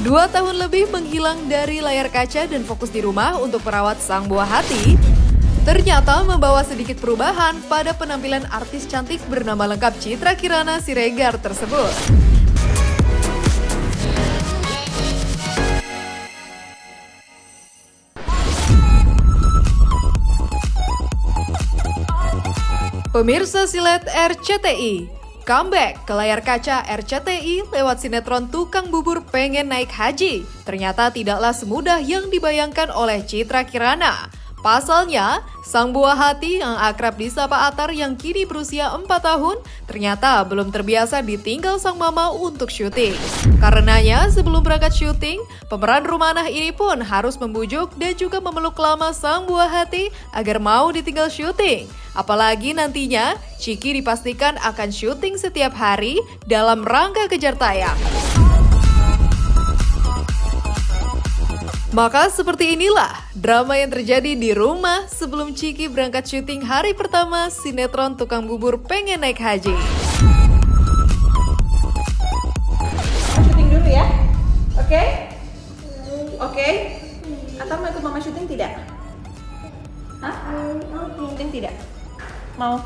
2 tahun lebih menghilang dari layar kaca dan fokus di rumah untuk merawat sang buah hati, ternyata membawa sedikit perubahan pada penampilan artis cantik bernama lengkap Citra Kirana Siregar tersebut. Pemirsa silet RCTI, comeback ke layar kaca RCTI lewat sinetron Tukang Bubur Pengen Naik Haji. Ternyata tidaklah semudah yang dibayangkan oleh Citra Kirana. Pasalnya, sang buah hati yang akrab disapa Atar yang kini berusia 4 tahun, ternyata belum terbiasa ditinggal sang mama untuk syuting. Karenanya, sebelum berangkat syuting, pemeran Rumanah ini pun harus membujuk dan juga memeluk lama sang buah hati agar mau ditinggal syuting. Apalagi nantinya, Ciki dipastikan akan syuting setiap hari dalam rangka kejar tayang. Maka seperti inilah drama yang terjadi di rumah sebelum Ciki berangkat syuting hari pertama sinetron Tukang Bubur Pengen Naik Haji. Syuting dulu ya, oke? Oke? Atau mau ikut mama syuting tidak? Hah? Syuting tidak? Mau?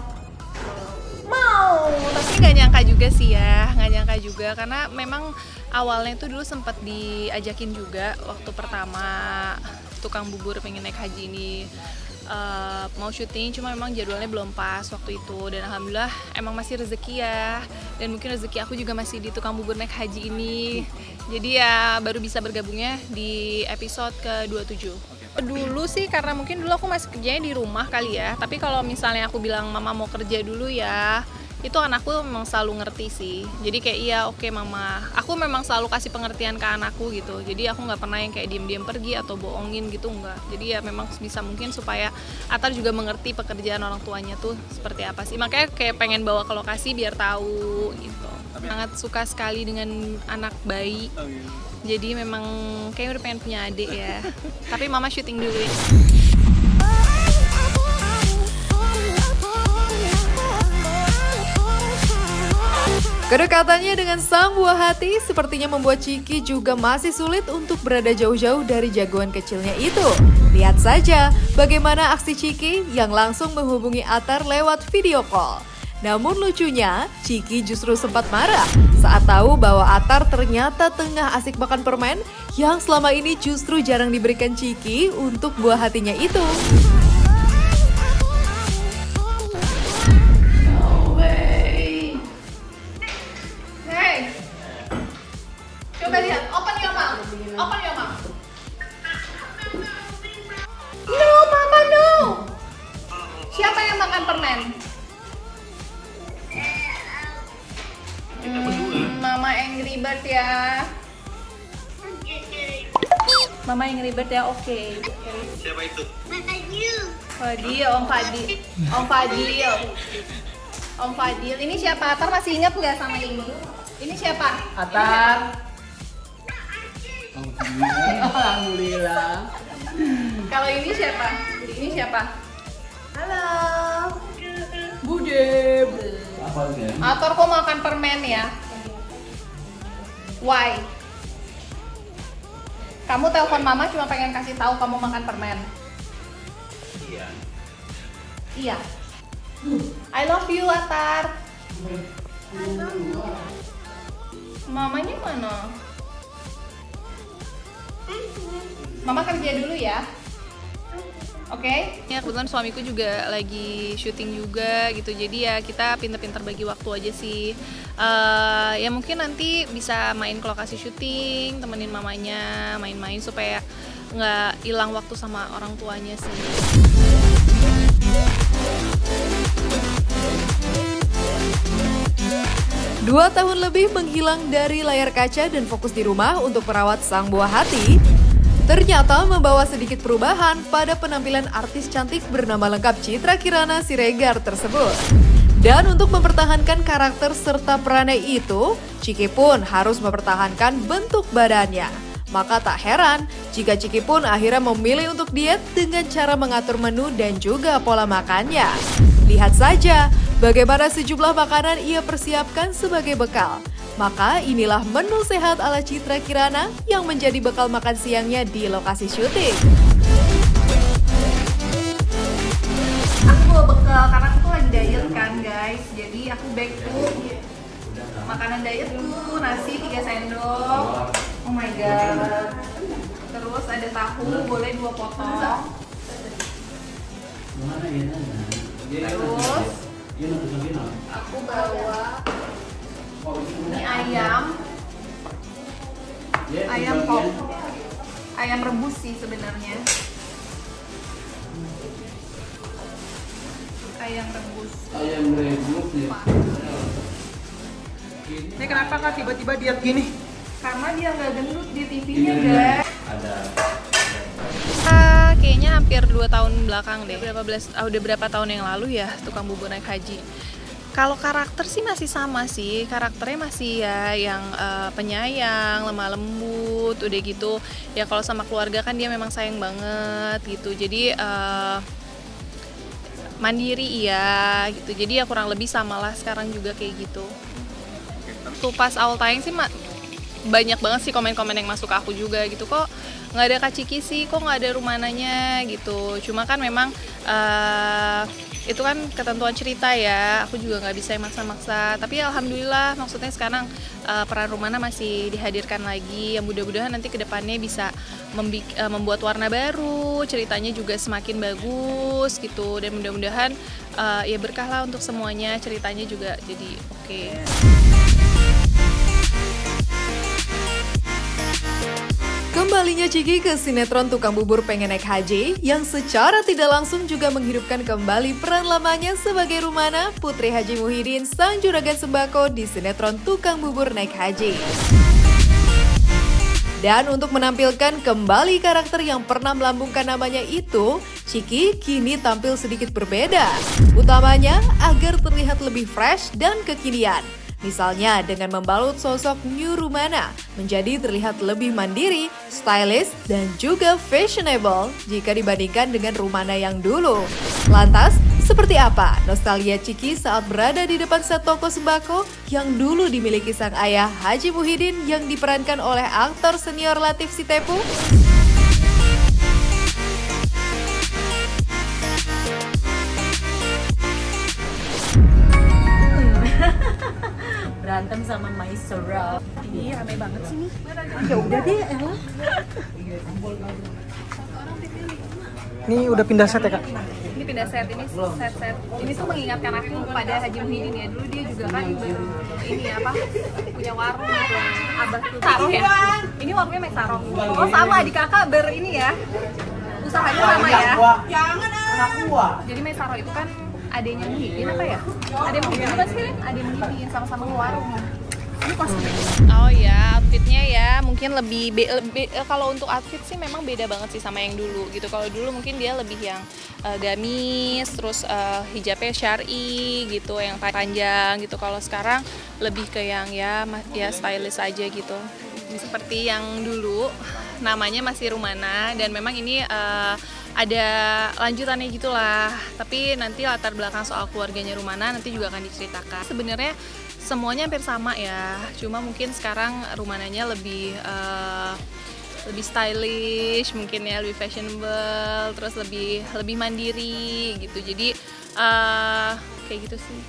Mau, tapi nggak nyangka juga sih ya, nggak nyangka juga karena memang awalnya itu dulu sempat diajakin juga waktu pertama Tukang Bubur Pengen Naik Haji ini mau syuting, cuma memang jadwalnya belum pas waktu itu dan alhamdulillah emang masih rezeki ya, dan mungkin rezeki aku juga masih di Tukang Bubur Naik Haji ini, jadi ya baru bisa bergabungnya di episode ke-27. Dulu sih karena mungkin dulu aku masih kerjanya di rumah kali ya, tapi kalau misalnya aku bilang mama mau kerja dulu ya, itu anakku memang selalu ngerti sih. Jadi kayak iya oke mama, aku memang selalu kasih pengertian ke anakku gitu, jadi aku nggak pernah yang kayak diem-diem pergi atau bohongin gitu, enggak. Jadi ya memang bisa mungkin supaya Atar juga mengerti pekerjaan orang tuanya tuh seperti apa sih, makanya kayak pengen bawa ke lokasi biar tahu gitu. Sangat suka sekali dengan anak bayi. Jadi memang kayaknya udah pengen punya adik ya. Tapi mama syuting dulu ya. Kedekatannya dengan sang buah hati sepertinya membuat Ciki juga masih sulit untuk berada jauh-jauh dari jagoan kecilnya itu. Lihat saja bagaimana aksi Ciki yang langsung menghubungi Atar lewat video call. Namun lucunya, Ciki justru sempat marah saat tahu bahwa Atar ternyata tengah asik makan permen yang selama ini justru jarang diberikan Ciki untuk buah hatinya itu. No way. Hey, coba lihat, open your mouth, open your mouth. No, mama no. Siapa yang makan permen? Mama Angry Bird ya. Mama Angry Bird ya, oke. Siapa itu? Fadil, Om Fadil. Om Fadil. Om Fadil. Ini siapa? Atar masih ingat nggak sama ini? Ini siapa? Atar. Alhamdulillah. Kalau ini siapa? Ini siapa? Halo. Bude. Atar kok makan permen ya? Why? Kamu telepon mama cuma pengen kasih tahu kamu makan permen. Iya. Iya. I love you, Atar. Mamanya mana? Mama kerja dulu ya. Oke. Ya kebetulan suamiku juga lagi syuting juga gitu, jadi ya kita pinter-pinter bagi waktu aja sih. Ya mungkin nanti bisa main ke lokasi syuting, temenin mamanya main-main supaya nggak hilang waktu sama orang tuanya sih. 2 tahun lebih menghilang dari layar kaca dan fokus di rumah untuk merawat sang buah hati, ternyata membawa sedikit perubahan pada penampilan artis cantik bernama lengkap Citra Kirana Siregar tersebut. Dan untuk mempertahankan karakter serta perannya itu, Ciki pun harus mempertahankan bentuk badannya. Maka tak heran jika Ciki pun akhirnya memilih untuk diet dengan cara mengatur menu dan juga pola makannya. Lihat saja bagaimana sejumlah makanan ia persiapkan sebagai bekal. Maka inilah menu sehat ala Citra Kirana yang menjadi bekal makan siangnya di lokasi syuting. Aku bawa bekal karena aku tuh lagi diet kan guys. Jadi aku back to makanan dietku, nasi 3 sendok. Oh my god. Terus ada tahu, boleh 2 potong. Terus aku bawa ini ayam pop, ayam rebus sih sebenarnya. Ayam rebus ya. Ini kenapa Kak tiba-tiba diet gini? karena dia nggak gendut di TV-nya guys. Kayaknya hampir 2 tahun belakang deh. Udah berapa tahun yang lalu ya tukang bubur naik haji. Kalau karakter sih masih sama sih, karakternya masih ya yang penyayang, lemah lembut, udah gitu. Ya kalau sama keluarga kan dia memang sayang banget gitu. Jadi mandiri iya gitu. Jadi ya kurang lebih samalah sekarang juga kayak gitu. Tuh pas awal tayang sih banyak banget sih komen-komen yang masuk ke aku juga gitu, kok nggak ada Kak Ciki sih, kok nggak ada Rumananya gitu. Cuma kan memang itu kan ketentuan cerita ya, aku juga nggak bisa maksa-maksa. Tapi alhamdulillah, maksudnya sekarang peran Rumana masih dihadirkan lagi, yang mudah-mudahan nanti kedepannya bisa membuat warna baru, ceritanya juga semakin bagus gitu, dan mudah-mudahan ya berkah lah untuk semuanya, ceritanya juga jadi oke. Kembalinya Ciki ke sinetron Tukang Bubur Pengen Naik Haji yang secara tidak langsung juga menghidupkan kembali peran lamanya sebagai Rumana, Putri Haji Muhyiddin, sang juragan sembako di sinetron Tukang Bubur Naik Haji. Dan untuk menampilkan kembali karakter yang pernah melambungkan namanya itu, Ciki kini tampil sedikit berbeda. Utamanya agar terlihat lebih fresh dan kekinian. Misalnya dengan membalut sosok New Rumana menjadi terlihat lebih mandiri, stylish, dan juga fashionable jika dibandingkan dengan Rumana yang dulu. Lantas, seperti apa nostalgia Ciki saat berada di depan set toko sembako yang dulu dimiliki sang ayah Haji Muhyiddin yang diperankan oleh aktor senior Latief Sitepu? Berantem sama Maisara. Ini rame banget sih nih. Ya udah deh, Ella. Ini udah pindah set ya Kak? Ini pindah set, ini set. Ini tuh mengingatkan aku pada Haji Muhyiddin ya. Dulu dia juga kan ini apa? Punya warung gitu. Abah tuh sarong ya. Ini warungnya Mek Sarong. Oh sama adik kakak ini ya. Usahanya sama ya. Jangan Jadi Mek Sarong itu kan adanya Muhyiddin apa ya? Ada Muhyiddin apa sih? Ada Muhyiddin sama-sama ke warung. Ini kostum. Oh ya, outfitnya ya mungkin lebih kalau untuk outfit sih memang beda banget sih sama yang dulu gitu. Kalau dulu mungkin dia lebih yang gamis, terus hijabnya syar'i gitu, yang panjang gitu. Kalau sekarang lebih ke yang ya stylish aja gitu. Seperti yang dulu, namanya masih Rumana dan memang ini ada lanjutannya gitulah. Tapi nanti latar belakang soal keluarganya Rumana nanti juga akan diceritakan. Sebenarnya semuanya hampir sama ya, cuma mungkin sekarang Rumananya lebih stylish mungkin ya, lebih fashionable, terus lebih mandiri gitu. Jadi kayak gitu sih.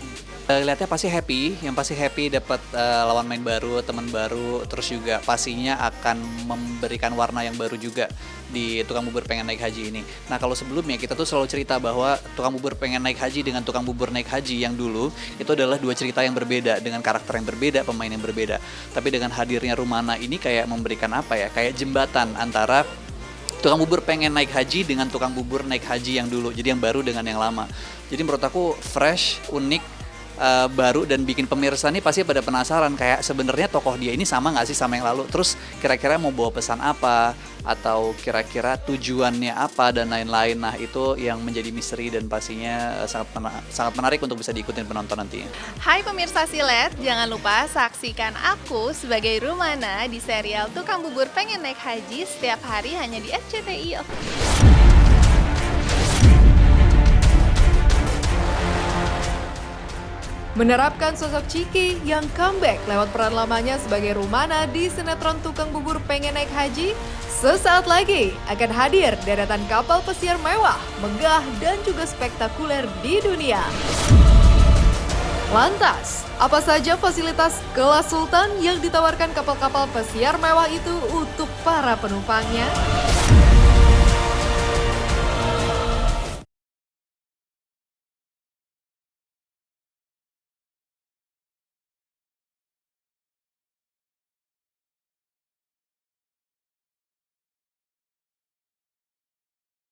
Lihatnya pasti happy, yang pasti happy dapat lawan main baru, teman baru, terus juga pastinya akan memberikan warna yang baru juga di Tukang Bubur Pengen Naik Haji ini. Nah kalau sebelumnya kita tuh selalu cerita bahwa Tukang Bubur Pengen Naik Haji dengan Tukang Bubur Naik Haji yang dulu itu adalah dua cerita yang berbeda, dengan karakter yang berbeda, pemain yang berbeda. Tapi dengan hadirnya Rumana ini kayak memberikan apa ya, kayak jembatan antara Tukang Bubur Pengen Naik Haji dengan Tukang Bubur Naik Haji yang dulu, jadi yang baru dengan yang lama. Jadi menurut aku fresh, unik, baru, dan bikin pemirsa nih pasti pada penasaran kayak sebenarnya tokoh dia ini sama nggak sih sama yang lalu, terus kira-kira mau bawa pesan apa atau kira-kira tujuannya apa dan lain-lain. Nah itu yang menjadi misteri dan pastinya sangat menarik untuk bisa diikutin penonton nantinya. Hai pemirsa Silet, jangan lupa saksikan aku sebagai Rumana di serial Tukang Bubur Pengen Naik Haji setiap hari hanya di RCTI. Menerapkan sosok Chiki yang comeback lewat peran lamanya sebagai Rumana di sinetron Tukang Bubur Pengen Naik Haji, sesaat lagi akan hadir deretan kapal pesiar mewah, megah, dan juga spektakuler di dunia. Lantas, apa saja fasilitas kelas sultan yang ditawarkan kapal-kapal pesiar mewah itu untuk para penumpangnya?